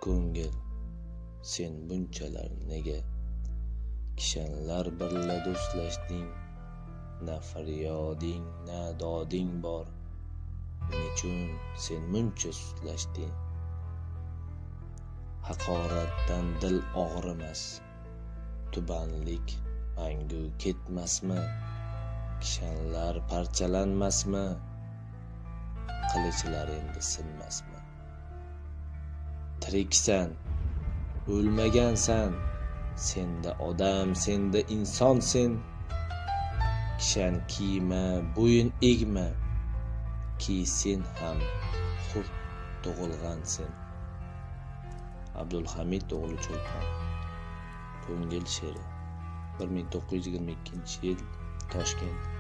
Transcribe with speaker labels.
Speaker 1: ko'ngil, sen bunchalar nega? Kishanlar birla do'stlashding, na faryoding, na doding bor. Nechun sen muncha sustlashding? Haqoratdan dil og'rimas, tubanlik mangu ketmasmi? Kishanlar parchalanmasmi? Qilichlar endi sinmasmi? Tiriksan, o'lmagansan, senda odam, senda inson sen. Kishan kiyma, bo'yin egma, ki sen ham xurt tug'ilgansen. Abdulhamid o'g'li Cho'lpon. Ko'ngil she'ri. 1922-yil, Toshkent.